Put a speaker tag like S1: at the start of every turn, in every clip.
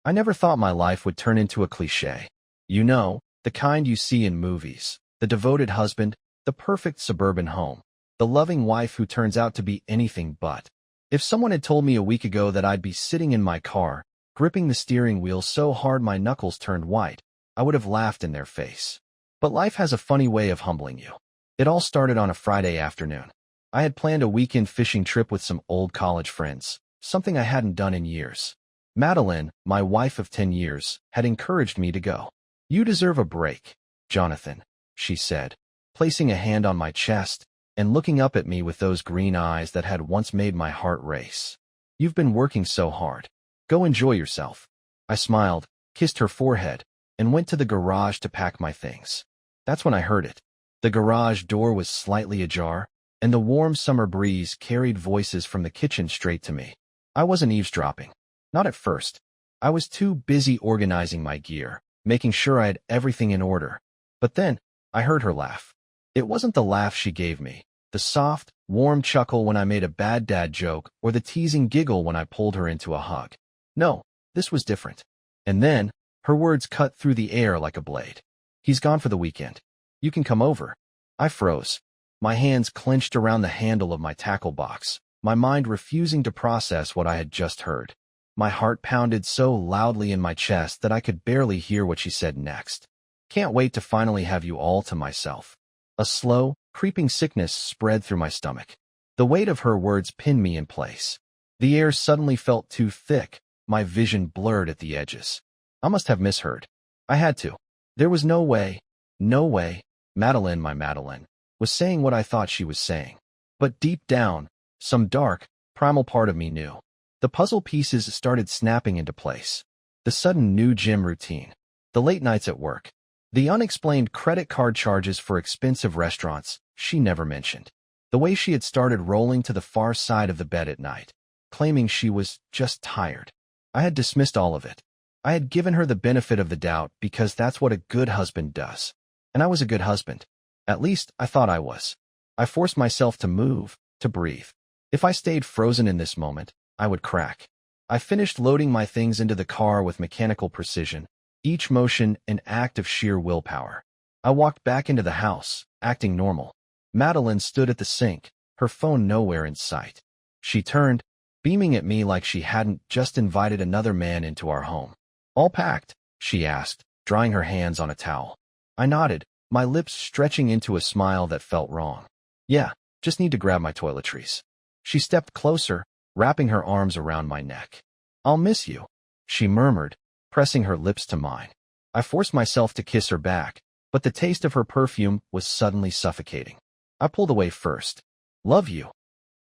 S1: I never thought my life would turn into a cliché. You know, the kind you see in movies. The devoted husband, the perfect suburban home, the loving wife who turns out to be anything but. If someone had told me a week ago that I'd be sitting in my car, gripping the steering wheel so hard my knuckles turned white, I would have laughed in their face. But life has a funny way of humbling you. It all started on a Friday afternoon. I had planned a weekend fishing trip with some old college friends, something I hadn't done in years. Madeline, my wife of 10 years, had encouraged me to go. "You deserve a break, Jonathan," she said, placing a hand on my chest and looking up at me with those green eyes that had once made my heart race. "You've been working so hard. Go enjoy yourself." I smiled, kissed her forehead, and went to the garage to pack my things. That's when I heard it. The garage door was slightly ajar, and the warm summer breeze carried voices from the kitchen straight to me. I wasn't eavesdropping. Not at first. I was too busy organizing my gear, making sure I had everything in order. But then, I heard her laugh. It wasn't the laugh she gave me, the soft, warm chuckle when I made a bad dad joke, or the teasing giggle when I pulled her into a hug. No, this was different. And then, her words cut through the air like a blade. "He's gone for the weekend. You can come over." I froze. My hands clenched around the handle of my tackle box, my mind refusing to process what I had just heard. My heart pounded so loudly in my chest that I could barely hear what she said next. "Can't wait to finally have you all to myself." A slow, creeping sickness spread through my stomach. The weight of her words pinned me in place. The air suddenly felt too thick, my vision blurred at the edges. I must have misheard. I had to. There was no way, Madeline, my Madeline, was saying what I thought she was saying. But deep down, some dark, primal part of me knew. The puzzle pieces started snapping into place. The sudden new gym routine. The late nights at work. The unexplained credit card charges for expensive restaurants she never mentioned. The way she had started rolling to the far side of the bed at night, claiming she was just tired. I had dismissed all of it. I had given her the benefit of the doubt because that's what a good husband does. And I was a good husband. At least, I thought I was. I forced myself to move, to breathe. If I stayed frozen in this moment, I would crack. I finished loading my things into the car with mechanical precision, each motion an act of sheer willpower. I walked back into the house, acting normal. Madeline stood at the sink, her phone nowhere in sight. She turned, beaming at me like she hadn't just invited another man into our home. "All packed?" she asked, drying her hands on a towel. I nodded, my lips stretching into a smile that felt wrong. "Yeah, just need to grab my toiletries." She stepped closer, wrapping her arms around my neck. "I'll miss you," she murmured, pressing her lips to mine. I forced myself to kiss her back, but the taste of her perfume was suddenly suffocating. I pulled away first. "Love you,"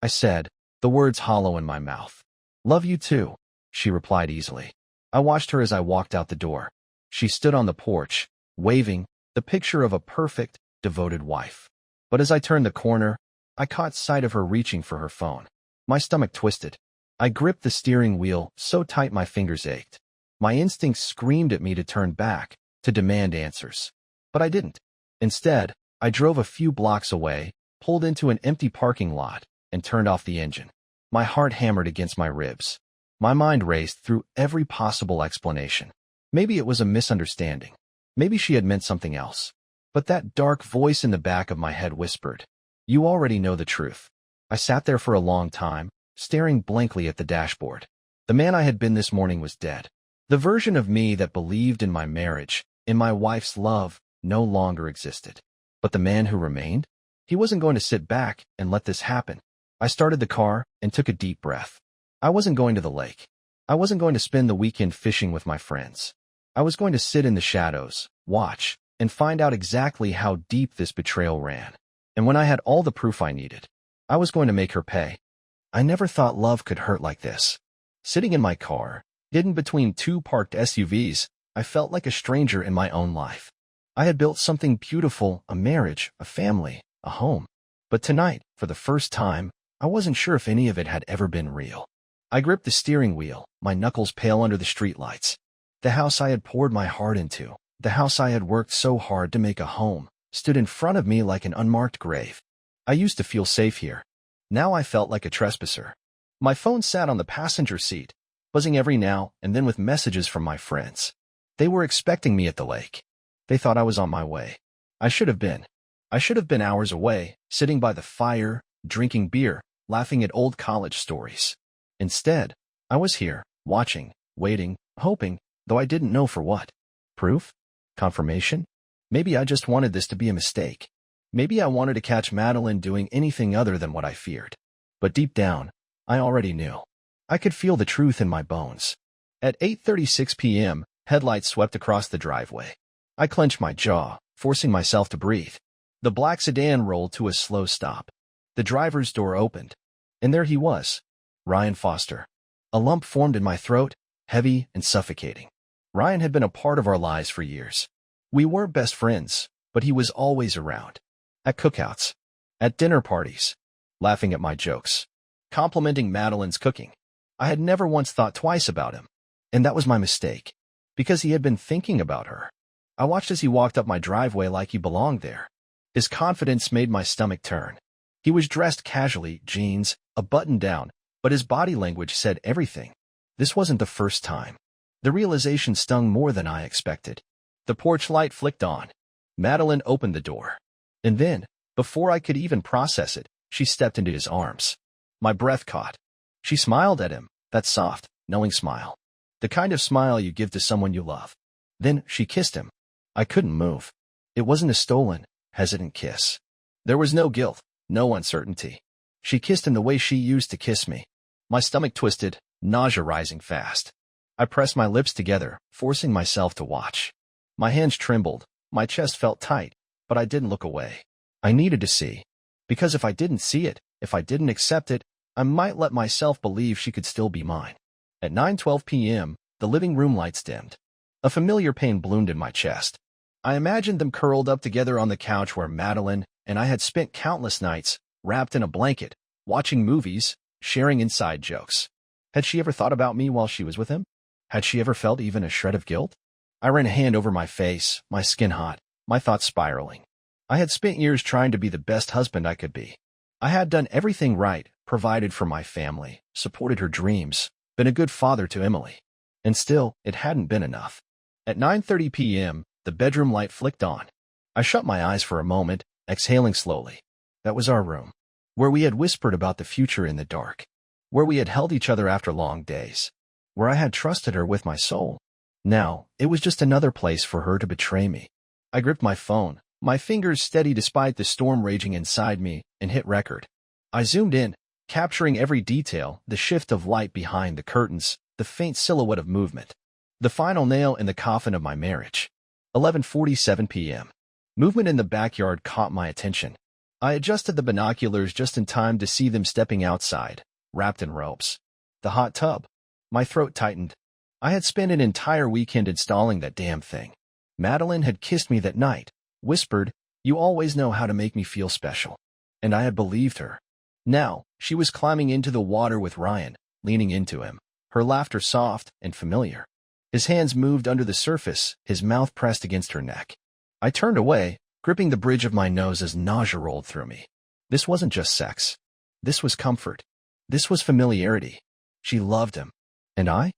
S1: I said, the words hollow in my mouth. "Love you too," she replied easily. I watched her as I walked out the door. She stood on the porch, waving, the picture of a perfect, devoted wife. But as I turned the corner, I caught sight of her reaching for her phone. My stomach twisted. I gripped the steering wheel so tight my fingers ached. My instincts screamed at me to turn back, to demand answers. But I didn't. Instead, I drove a few blocks away, pulled into an empty parking lot, and turned off the engine. My heart hammered against my ribs. My mind raced through every possible explanation. Maybe it was a misunderstanding. Maybe she had meant something else. But that dark voice in the back of my head whispered, "You already know the truth." I sat there for a long time, staring blankly at the dashboard. The man I had been this morning was dead. The version of me that believed in my marriage, in my wife's love, no longer existed. But the man who remained? He wasn't going to sit back and let this happen. I started the car and took a deep breath. I wasn't going to the lake. I wasn't going to spend the weekend fishing with my friends. I was going to sit in the shadows, watch, and find out exactly how deep this betrayal ran. And when I had all the proof I needed, I was going to make her pay. I never thought love could hurt like this. Sitting in my car, hidden between two parked SUVs, I felt like a stranger in my own life. I had built something beautiful, a marriage, a family, a home. But tonight, for the first time, I wasn't sure if any of it had ever been real. I gripped the steering wheel, my knuckles pale under the streetlights. The house I had poured my heart into, the house I had worked so hard to make a home, stood in front of me like an unmarked grave. I used to feel safe here. Now I felt like a trespasser. My phone sat on the passenger seat, buzzing every now and then with messages from my friends. They were expecting me at the lake. They thought I was on my way. I should have been. I should have been hours away, sitting by the fire, drinking beer, laughing at old college stories. Instead, I was here, watching, waiting, hoping, though I didn't know for what. Proof? Confirmation? Maybe I just wanted this to be a mistake. Maybe I wanted to catch Madeline doing anything other than what I feared. But deep down, I already knew. I could feel the truth in my bones. At 8:36 p.m., headlights swept across the driveway. I clenched my jaw, forcing myself to breathe. The black sedan rolled to a slow stop. The driver's door opened. And there he was, Ryan Foster. A lump formed in my throat, heavy and suffocating. Ryan had been a part of our lives for years. We weren't best friends, but he was always around. At cookouts, at dinner parties, laughing at my jokes, complimenting Madeline's cooking. I had never once thought twice about him. And that was my mistake. Because he had been thinking about her. I watched as he walked up my driveway like he belonged there. His confidence made my stomach turn. He was dressed casually, jeans, a button-down, but his body language said everything. This wasn't the first time. The realization stung more than I expected. The porch light flicked on. Madeline opened the door. And then, before I could even process it, she stepped into his arms. My breath caught. She smiled at him, that soft, knowing smile. The kind of smile you give to someone you love. Then she kissed him. I couldn't move. It wasn't a stolen, hesitant kiss. There was no guilt, no uncertainty. She kissed him the way she used to kiss me. My stomach twisted, nausea rising fast. I pressed my lips together, forcing myself to watch. My hands trembled, my chest felt tight, but I didn't look away. I needed to see. Because if I didn't see it, if I didn't accept it, I might let myself believe she could still be mine. At 9:12 p.m., the living room lights dimmed. A familiar pain bloomed in my chest. I imagined them curled up together on the couch where Madeline and I had spent countless nights, wrapped in a blanket, watching movies, sharing inside jokes. Had she ever thought about me while she was with him? Had she ever felt even a shred of guilt? I ran a hand over my face, my skin hot, my thoughts spiraling. I had spent years trying to be the best husband I could be. I had done everything right, provided for my family, supported her dreams, been a good father to Emily. And still, it hadn't been enough. At 9:30 p.m., the bedroom light flicked on. I shut my eyes for a moment, exhaling slowly. That was our room, where we had whispered about the future in the dark, where we had held each other after long days, where I had trusted her with my soul. Now, it was just another place for her to betray me. I gripped my phone, my fingers steady despite the storm raging inside me, and hit record. I zoomed in, capturing every detail, the shift of light behind the curtains, the faint silhouette of movement. The final nail in the coffin of my marriage. 11:47 p.m. Movement in the backyard caught my attention. I adjusted the binoculars just in time to see them stepping outside, wrapped in ropes. The hot tub. My throat tightened. I had spent an entire weekend installing that damn thing. Madeline had kissed me that night, whispered, "You always know how to make me feel special." And I had believed her. Now, she was climbing into the water with Ryan, leaning into him, her laughter soft and familiar. His hands moved under the surface, his mouth pressed against her neck. I turned away, gripping the bridge of my nose as nausea rolled through me. This wasn't just sex. This was comfort. This was familiarity. She loved him. And I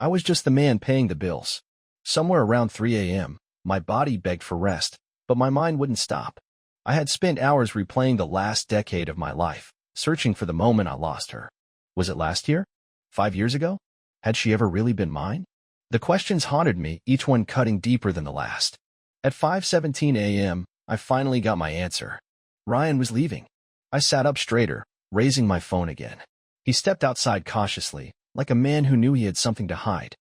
S1: was just the man paying the bills. Somewhere around 3 a.m., my body begged for rest, but my mind wouldn't stop. I had spent hours replaying the last decade of my life, searching for the moment I lost her. Was it last year? 5 years ago? Had she ever really been mine? The questions haunted me, each one cutting deeper than the last. At 5:17 a.m., I finally got my answer. Ryan was leaving. I sat up straighter, raising my phone again. He stepped outside cautiously, like a man who knew he had something to hide.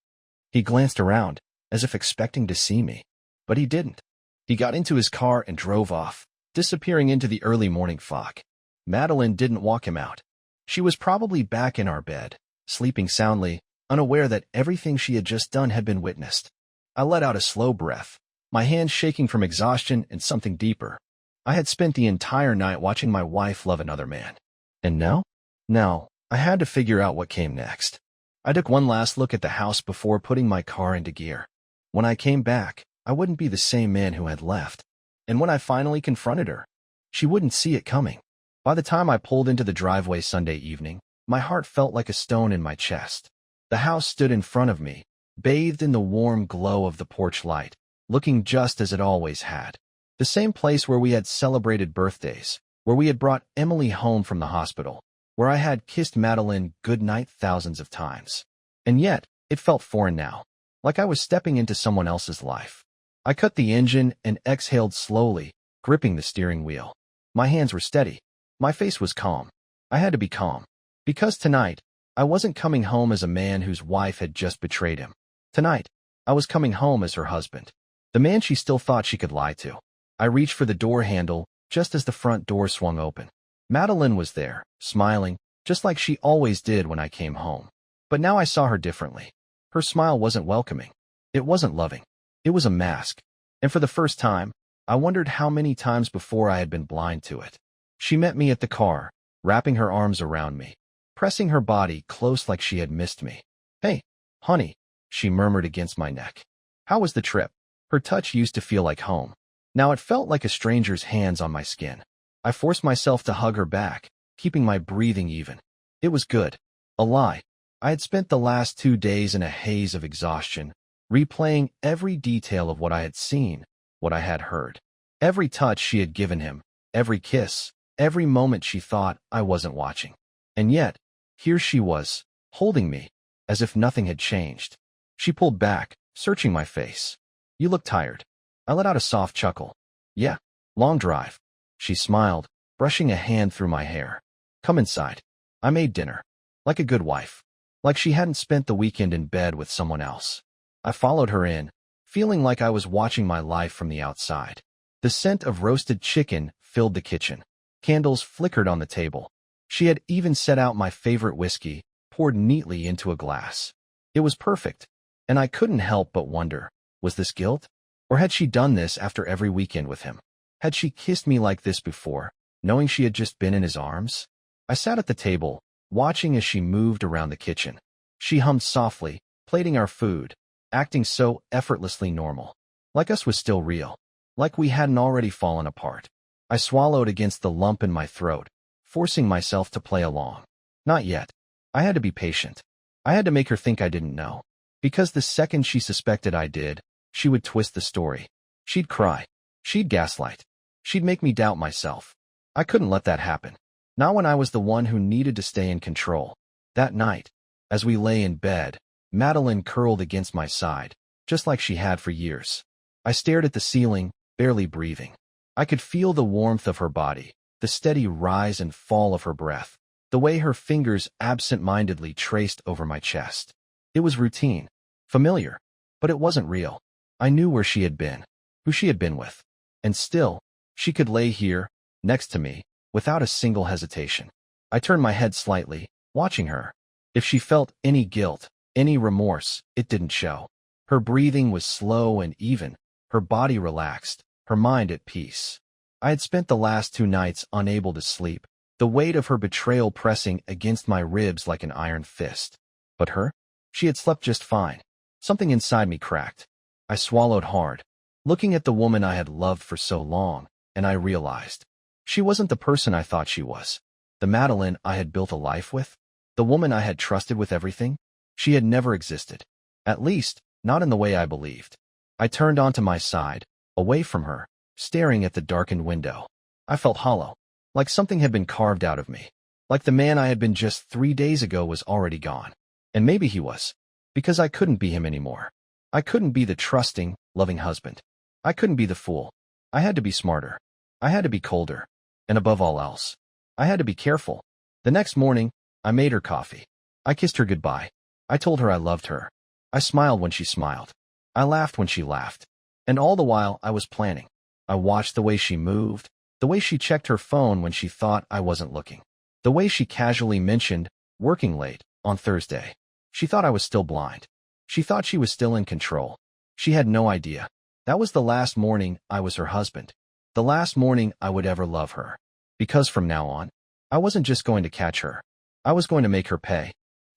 S1: He glanced around, as if expecting to see me. But he didn't. He got into his car and drove off, disappearing into the early morning fog. Madeline didn't walk him out. She was probably back in our bed, sleeping soundly, unaware that everything she had just done had been witnessed. I let out a slow breath, my hands shaking from exhaustion and something deeper. I had spent the entire night watching my wife love another man. And now? Now, I had to figure out what came next. I took one last look at the house before putting my car into gear. When I came back, I wouldn't be the same man who had left. And when I finally confronted her, she wouldn't see it coming. By the time I pulled into the driveway Sunday evening, my heart felt like a stone in my chest. The house stood in front of me, bathed in the warm glow of the porch light, looking just as it always had. The same place where we had celebrated birthdays, where we had brought Emily home from the hospital, where I had kissed Madeline goodnight thousands of times. And yet, it felt foreign now, like I was stepping into someone else's life. I cut the engine and exhaled slowly, gripping the steering wheel. My hands were steady. My face was calm. I had to be calm. Because tonight, I wasn't coming home as a man whose wife had just betrayed him. Tonight, I was coming home as her husband, the man she still thought she could lie to. I reached for the door handle just as the front door swung open. Madeline was there, smiling, just like she always did when I came home. But now I saw her differently. Her smile wasn't welcoming. It wasn't loving. It was a mask. And for the first time, I wondered how many times before I had been blind to it. She met me at the car, wrapping her arms around me, pressing her body close like she had missed me. "Hey, honey," she murmured against my neck. "How was the trip?" Her touch used to feel like home. Now it felt like a stranger's hands on my skin. I forced myself to hug her back, keeping my breathing even. It was good. A lie. I had spent the last 2 days in a haze of exhaustion, replaying every detail of what I had seen, what I had heard. Every touch she had given him, every kiss, every moment she thought I wasn't watching. And yet, here she was, holding me, as if nothing had changed. She pulled back, searching my face. "You look tired." I let out a soft chuckle. "Yeah, long drive." She smiled, brushing a hand through my hair. "Come inside. I made dinner." Like a good wife. Like she hadn't spent the weekend in bed with someone else. I followed her in, feeling like I was watching my life from the outside. The scent of roasted chicken filled the kitchen. Candles flickered on the table. She had even set out my favorite whiskey, poured neatly into a glass. It was perfect, and I couldn't help but wonder, was this guilt? Or had she done this after every weekend with him? Had she kissed me like this before, knowing she had just been in his arms? I sat at the table, watching as she moved around the kitchen. She hummed softly, plating our food, acting so effortlessly normal. Like us was still real. Like we hadn't already fallen apart. I swallowed against the lump in my throat, forcing myself to play along. Not yet. I had to be patient. I had to make her think I didn't know. Because the second she suspected I did, she would twist the story. She'd cry. She'd gaslight. She'd make me doubt myself. I couldn't let that happen. Not when I was the one who needed to stay in control. That night, as we lay in bed, Madeline curled against my side, just like she had for years. I stared at the ceiling, barely breathing. I could feel the warmth of her body, the steady rise and fall of her breath, the way her fingers absent-mindedly traced over my chest. It was routine, familiar, but it wasn't real. I knew where she had been, who she had been with. And still, she could lay here, next to me, without a single hesitation. I turned my head slightly, watching her. If she felt any guilt, any remorse, it didn't show. Her breathing was slow and even, her body relaxed, her mind at peace. I had spent the last 2 nights unable to sleep, the weight of her betrayal pressing against my ribs like an iron fist. But her? She had slept just fine. Something inside me cracked. I swallowed hard, looking at the woman I had loved for so long, and I realized. She wasn't the person I thought she was. The Madeline I had built a life with? The woman I had trusted with everything? She had never existed. At least, not in the way I believed. I turned onto my side, away from her, staring at the darkened window. I felt hollow, like something had been carved out of me. Like the man I had been just 3 days ago was already gone. And maybe he was. Because I couldn't be him anymore. I couldn't be the trusting, loving husband. I couldn't be the fool. I had to be smarter. I had to be colder. And above all else, I had to be careful. The next morning, I made her coffee. I kissed her goodbye. I told her I loved her. I smiled when she smiled. I laughed when she laughed. And all the while, I was planning. I watched the way she moved, the way she checked her phone when she thought I wasn't looking, the way she casually mentioned working late on Thursday. She thought I was still blind. She thought she was still in control. She had no idea. That was the last morning I was her husband. The last morning I would ever love her. Because from now on, I wasn't just going to catch her. I was going to make her pay.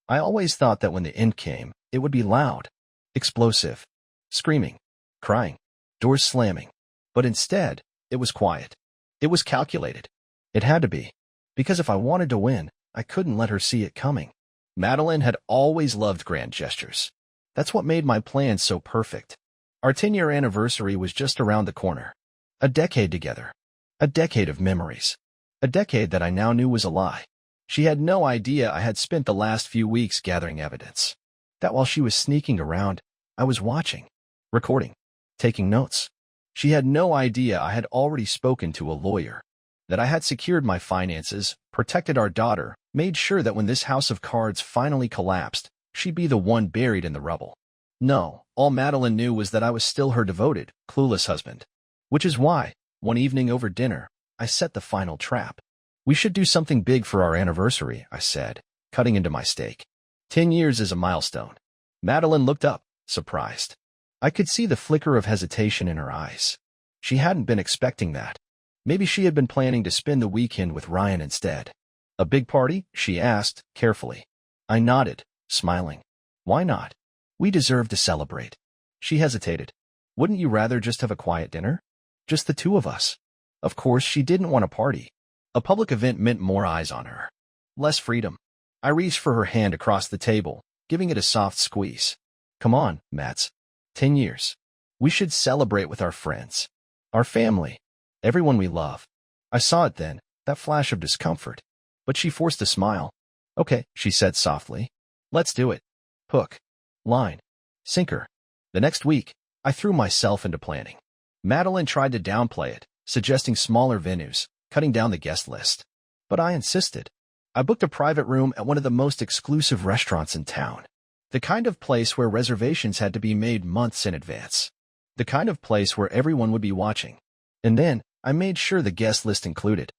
S1: I always thought that when the end came, it would be loud, explosive, screaming, crying, doors slamming. But instead, it was quiet. It was calculated. It had to be. Because if I wanted to win, I couldn't let her see it coming. Madeline had always loved grand gestures. That's what made my plan so perfect. Our 10-year anniversary was just around the corner. A decade together. A decade of memories. A decade that I now knew was a lie. She had no idea I had spent the last few weeks gathering evidence. That while she was sneaking around, I was watching, recording, taking notes. She had no idea I had already spoken to a lawyer, that I had secured my finances, protected our daughter, made sure that when this house of cards finally collapsed, she'd be the one buried in the rubble. No, all Madeline knew was that I was still her devoted, clueless husband. Which is why, one evening over dinner, I set the final trap. We should do something big for our anniversary, I said, cutting into my steak. 10 years is a milestone. Madeline looked up, surprised. I could see the flicker of hesitation in her eyes. She hadn't been expecting that. Maybe she had been planning to spend the weekend with Ryan instead. A big party? She asked, carefully. I nodded, smiling. Why not? We deserve to celebrate. She hesitated. Wouldn't you rather just have a quiet dinner? Just the two of us. Of course, she didn't want a party. A public event meant more eyes on her. Less freedom. I reached for her hand across the table, giving it a soft squeeze. Come on, Mats. 10 years. We should celebrate with our friends. Our family. Everyone we love. I saw it then, that flash of discomfort. But she forced a smile. Okay, she said softly. Let's do it. Hook. Line. Sinker. The next week, I threw myself into planning. Madeline tried to downplay it, suggesting smaller venues, cutting down the guest list. But I insisted. I booked a private room at one of the most exclusive restaurants in town. The kind of place where reservations had to be made months in advance. The kind of place where everyone would be watching. And then, I made sure the guest list included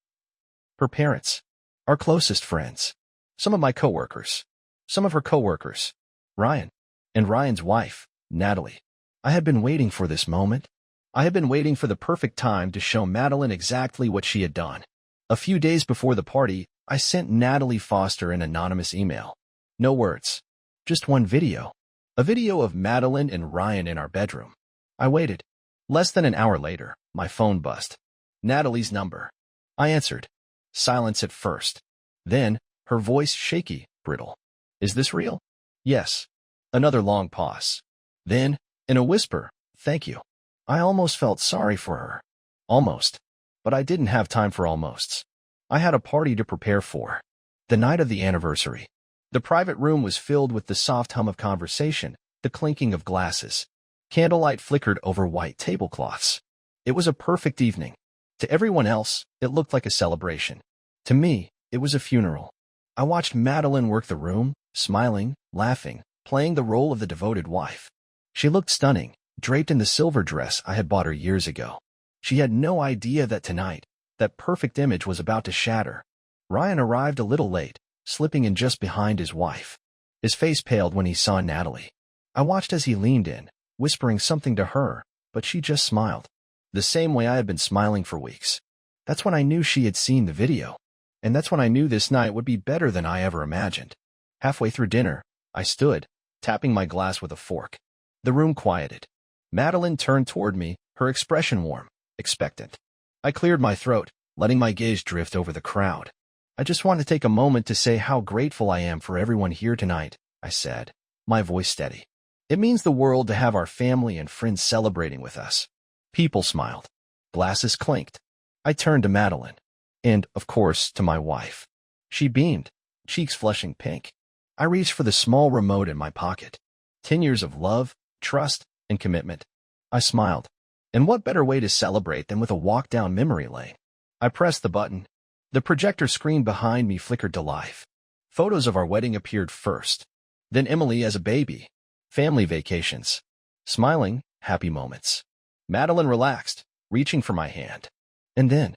S1: her parents, our closest friends, some of my coworkers, some of her coworkers, Ryan, and Ryan's wife, Natalie. I had been waiting for this moment. I had been waiting for the perfect time to show Madeline exactly what she had done. A few days before the party, I sent Natalie Foster an anonymous email. No words. Just one video. A video of Madeline and Ryan in our bedroom. I waited. Less than an hour later, my phone buzzed. Natalie's number. I answered. Silence at first. Then, her voice shaky, brittle. Is this real? Yes. Another long pause. Then, in a whisper, thank you. I almost felt sorry for her. Almost. But I didn't have time for almosts. I had a party to prepare for. The night of the anniversary. The private room was filled with the soft hum of conversation, the clinking of glasses. Candlelight flickered over white tablecloths. It was a perfect evening. To everyone else, it looked like a celebration. To me, it was a funeral. I watched Madeline work the room, smiling, laughing, playing the role of the devoted wife. She looked stunning, draped in the silver dress I had bought her years ago. She had no idea that tonight, that perfect image was about to shatter. Ryan arrived a little late, slipping in just behind his wife. His face paled when he saw Natalie. I watched as he leaned in, whispering something to her, but she just smiled. The same way I had been smiling for weeks. That's when I knew she had seen the video. And that's when I knew this night would be better than I ever imagined. Halfway through dinner, I stood, tapping my glass with a fork. The room quieted. Madeline turned toward me, her expression warm, expectant. I cleared my throat, letting my gaze drift over the crowd. I just want to take a moment to say how grateful I am for everyone here tonight, I said, my voice steady. It means the world to have our family and friends celebrating with us. People smiled. Glasses clinked. I turned to Madeline. And, of course, to my wife. She beamed, cheeks flushing pink. I reached for the small remote in my pocket. 10 years of love, trust, and commitment. I smiled. And what better way to celebrate than with a walk down memory lane? I pressed the button. The projector screen behind me flickered to life. Photos of our wedding appeared first. Then Emily as a baby. Family vacations. Smiling, happy moments. Madeline relaxed, reaching for my hand. And then,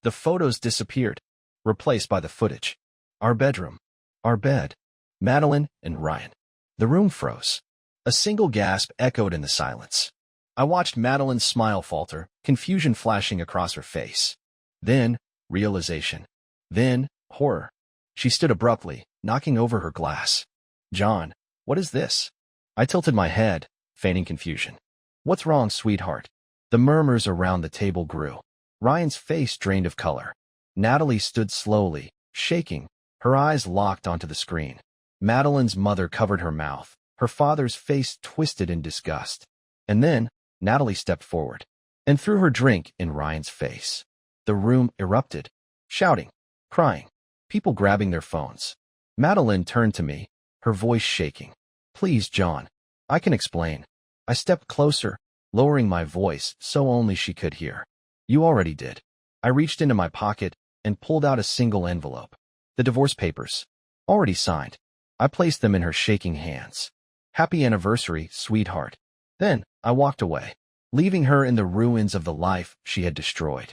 S1: the photos disappeared, replaced by the footage. Our bedroom. Our bed. Madeline and Ryan. The room froze. A single gasp echoed in the silence. I watched Madeline's smile falter, confusion flashing across her face. Then, realization. Then, horror. She stood abruptly, knocking over her glass. John, what is this? I tilted my head, feigning confusion. What's wrong, sweetheart? The murmurs around the table grew. Ryan's face drained of color. Natalie stood slowly, shaking, her eyes locked onto the screen. Madeline's mother covered her mouth, her father's face twisted in disgust. And then, Natalie stepped forward and threw her drink in Ryan's face. The room erupted, shouting, crying, people grabbing their phones. Madeline turned to me, her voice shaking. Please, John. I can explain. I stepped closer, lowering my voice so only she could hear. You already did. I reached into my pocket and pulled out a single envelope. The divorce papers. Already signed. I placed them in her shaking hands. Happy anniversary, sweetheart. Then I walked away, leaving her in the ruins of the life she had destroyed.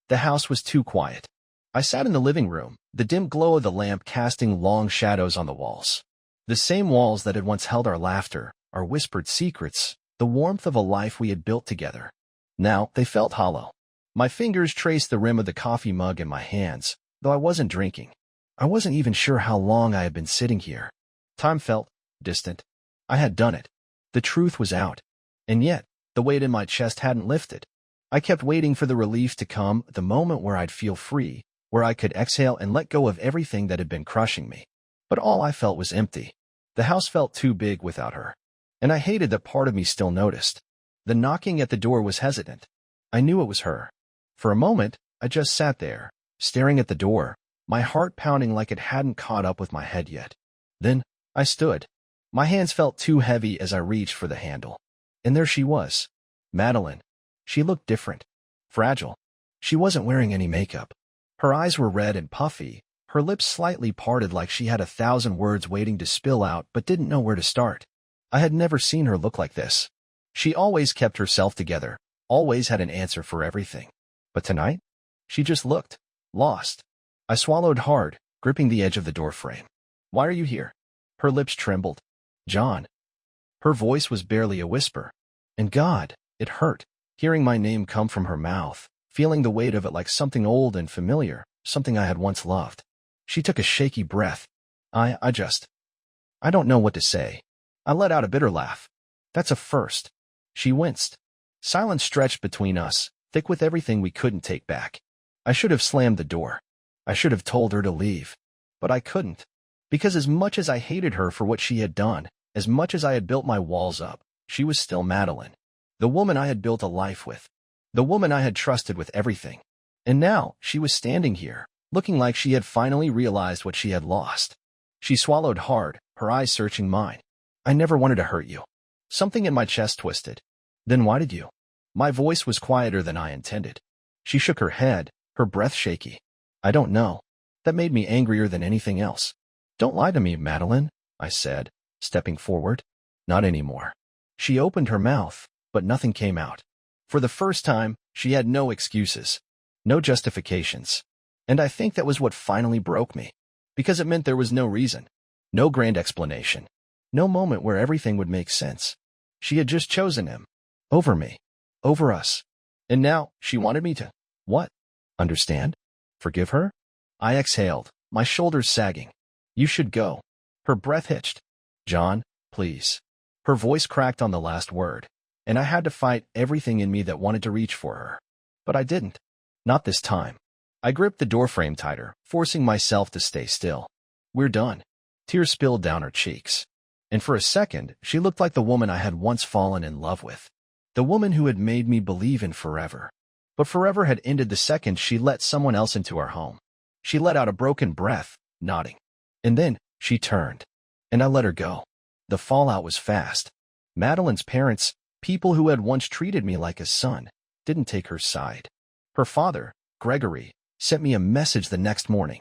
S1: The house was too quiet. I sat in the living room, the dim glow of the lamp casting long shadows on the walls. The same walls that had once held our laughter, our whispered secrets, the warmth of a life we had built together. Now they felt hollow. My fingers traced the rim of the coffee mug in my hands, though I wasn't drinking. I wasn't even sure how long I had been sitting here. Time felt distant. I had done it. The truth was out. And yet, the weight in my chest hadn't lifted. I kept waiting for the relief to come, the moment where I'd feel free, where I could exhale and let go of everything that had been crushing me. But all I felt was empty. The house felt too big without her. And I hated that part of me still noticed. The knocking at the door was hesitant. I knew it was her. For a moment, I just sat there, staring at the door, my heart pounding like it hadn't caught up with my head yet. Then, I stood. My hands felt too heavy as I reached for the handle. And there she was. Madeline. She looked different. Fragile. She wasn't wearing any makeup. Her eyes were red and puffy, her lips slightly parted like she had 1,000 words waiting to spill out but didn't know where to start. I had never seen her look like this. She always kept herself together, always had an answer for everything. But tonight, she just looked lost. I swallowed hard, gripping the edge of the doorframe. Why are you here? Her lips trembled. John. Her voice was barely a whisper. And God, it hurt, hearing my name come from her mouth, feeling the weight of it like something old and familiar, something I had once loved. She took a shaky breath. I don't know what to say. I let out a bitter laugh. That's a first. She winced. Silence stretched between us, thick with everything we couldn't take back. I should have slammed the door. I should have told her to leave. But I couldn't. Because as much as I hated her for what she had done, as much as I had built my walls up, she was still Madeline. The woman I had built a life with. The woman I had trusted with everything. And now she was standing here, looking like she had finally realized what she had lost. She swallowed hard, her eyes searching mine. I never wanted to hurt you. Something in my chest twisted. Then why did you? My voice was quieter than I intended. She shook her head, her breath shaky. I don't know. That made me angrier than anything else. Don't lie to me, Madeline, I said, stepping forward. Not anymore. She opened her mouth, but nothing came out. For the first time, she had no excuses, no justifications. And I think that was what finally broke me. Because it meant there was no reason, no grand explanation, no moment where everything would make sense. She had just chosen him. Over me. Over us. And now, she wanted me to, what? Understand? Forgive her? I exhaled, my shoulders sagging. You should go. Her breath hitched. John, please. Her voice cracked on the last word, and I had to fight everything in me that wanted to reach for her. But I didn't. Not this time. I gripped the doorframe tighter, forcing myself to stay still. We're done. Tears spilled down her cheeks. And for a second, she looked like the woman I had once fallen in love with. The woman who had made me believe in forever. But forever had ended the second she let someone else into our home. She let out a broken breath, nodding. And then, she turned. And I let her go. The fallout was fast. Madeline's parents, people who had once treated me like a son, didn't take her side. Her father, Gregory, sent me a message the next morning.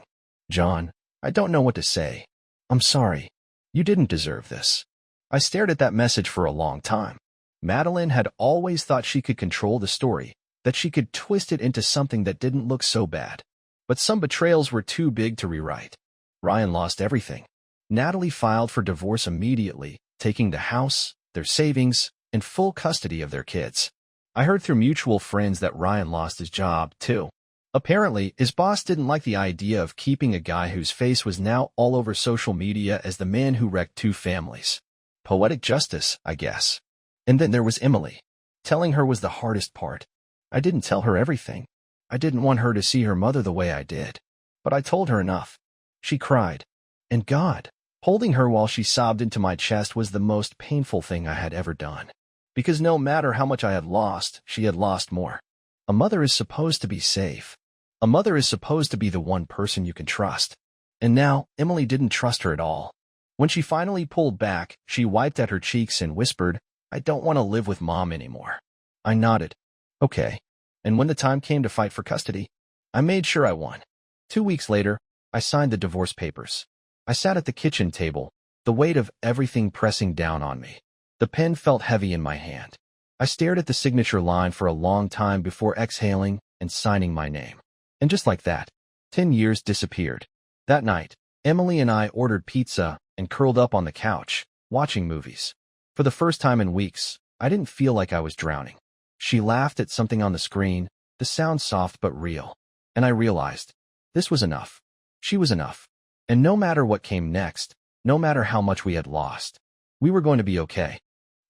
S1: John, I don't know what to say. I'm sorry. You didn't deserve this. I stared at that message for a long time. Madeline had always thought she could control the story, that she could twist it into something that didn't look so bad. But some betrayals were too big to rewrite. Ryan lost everything. Natalie filed for divorce immediately, taking the house, their savings, and full custody of their kids. I heard through mutual friends that Ryan lost his job, too. Apparently, his boss didn't like the idea of keeping a guy whose face was now all over social media as the man who wrecked 2 families. Poetic justice, I guess. And then there was Emily. Telling her was the hardest part. I didn't tell her everything. I didn't want her to see her mother the way I did. But I told her enough. She cried. And God, Holding her while she sobbed into my chest was the most painful thing I had ever done. Because no matter how much I had lost, she had lost more. A mother is supposed to be safe. A mother is supposed to be the one person you can trust. And now, Emily didn't trust her at all. When she finally pulled back, she wiped at her cheeks and whispered, "I don't want to live with Mom anymore." I nodded. Okay. And when the time came to fight for custody, I made sure I won. 2 weeks later, I signed the divorce papers. I sat at the kitchen table, the weight of everything pressing down on me. The pen felt heavy in my hand. I stared at the signature line for a long time before exhaling and signing my name. And just like that, 10 years disappeared. That night, Emily and I ordered pizza and curled up on the couch, watching movies. For the first time in weeks, I didn't feel like I was drowning. She laughed at something on the screen, the sound soft but real. And I realized, this was enough. She was enough. And no matter what came next, no matter how much we had lost, we were going to be okay.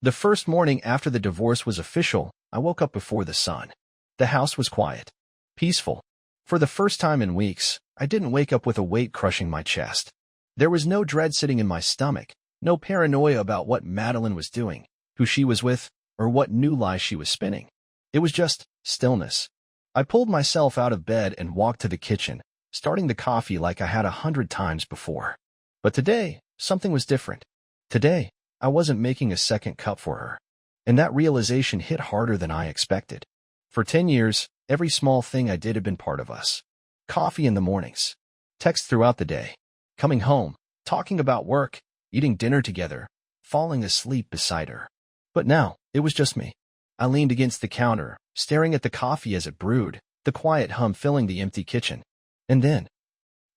S1: The first morning after the divorce was official, I woke up before the sun. The house was quiet, peaceful. For the first time in weeks, I didn't wake up with a weight crushing my chest. There was no dread sitting in my stomach, no paranoia about what Madeline was doing, who she was with, or what new lies she was spinning. It was just stillness. I pulled myself out of bed and walked to the kitchen, starting the coffee like I had 100 times before. But today, something was different. Today, I wasn't making a second cup for her. And that realization hit harder than I expected. For 10 years, every small thing I did had been part of us. Coffee in the mornings, texts throughout the day, coming home, talking about work, eating dinner together, falling asleep beside her. But now, it was just me. I leaned against the counter, staring at the coffee as it brewed, the quiet hum filling the empty kitchen. And then,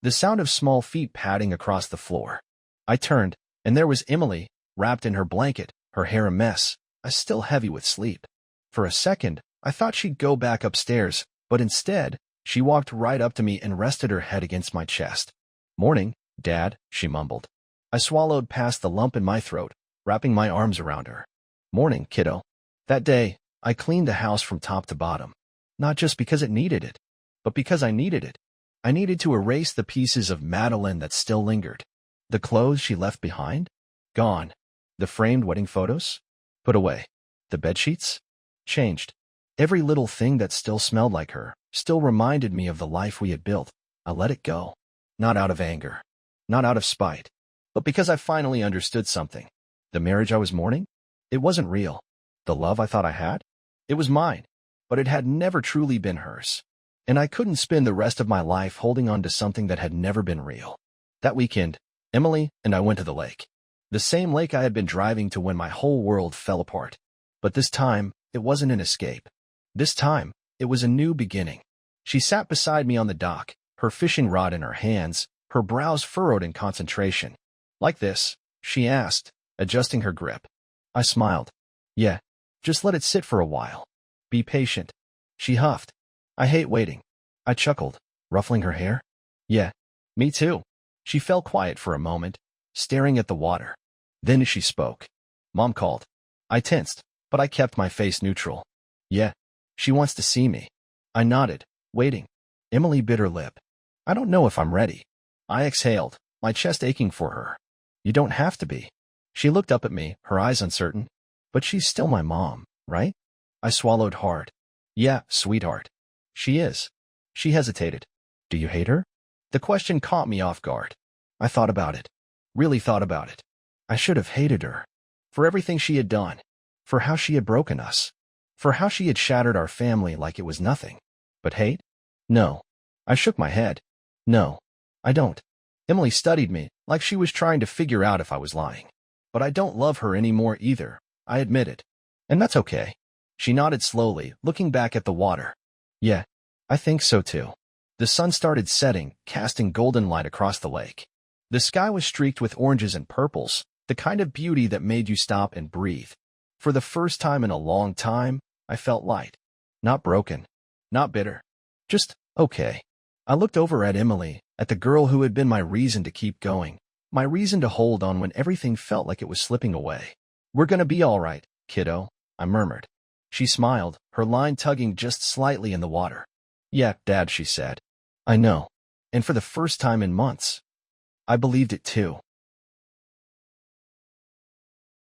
S1: the sound of small feet padding across the floor. I turned, and there was Emily, wrapped in her blanket, her hair a mess, still heavy with sleep. For a second, I thought she'd go back upstairs, but instead, she walked right up to me and rested her head against my chest. "Morning, Dad," she mumbled. I swallowed past the lump in my throat, wrapping my arms around her. "Morning, kiddo." That day, I cleaned the house from top to bottom. Not just because it needed it, but because I needed it. I needed to erase the pieces of Madeline that still lingered. The clothes she left behind? Gone. The framed wedding photos? Put away. The bedsheets? Changed. Every little thing that still smelled like her, still reminded me of the life we had built. I let it go. Not out of anger. Not out of spite. But because I finally understood something. The marriage I was mourning? It wasn't real. The love I thought I had? It was mine. But it had never truly been hers. And I couldn't spend the rest of my life holding on to something that had never been real. That weekend, Emily and I went to the lake. The same lake I had been driving to when my whole world fell apart. But this time, it wasn't an escape. This time, it was a new beginning. She sat beside me on the dock, her fishing rod in her hands, her brows furrowed in concentration. "Like this?" she asked, adjusting her grip. I smiled. "Yeah, just let it sit for a while. Be patient." She huffed. "I hate waiting." I chuckled, ruffling her hair. "Yeah, me too." She fell quiet for a moment, staring at the water. Then she spoke. "Mom called." I tensed, but I kept my face neutral. "Yeah, she wants to see me." I nodded, waiting. Emily bit her lip. "I don't know if I'm ready." I exhaled, my chest aching for her. "You don't have to be." She looked up at me, her eyes uncertain. "But she's still my mom, right?" I swallowed hard. "Yeah, sweetheart. She is." She hesitated. "Do you hate her?" The question caught me off guard. I thought about it. Really thought about it. I should have hated her. For everything she had done. For how she had broken us. For how she had shattered our family like it was nothing. But hate? No. I shook my head. "No, I don't." Emily studied me, like she was trying to figure out if I was lying. "But I don't love her anymore either," I admitted. "And that's okay." She nodded slowly, looking back at the water. "Yeah, I think so too." The sun started setting, casting golden light across the lake. The sky was streaked with oranges and purples, the kind of beauty that made you stop and breathe. For the first time in a long time, I felt light. Not broken. Not bitter. Just okay. I looked over at Emily, at the girl who had been my reason to keep going, my reason to hold on when everything felt like it was slipping away. "We're gonna be all right, kiddo," I murmured. She smiled, her line tugging just slightly in the water. "Yeah, Dad," she said. "I know." And for the first time in months, I believed it too.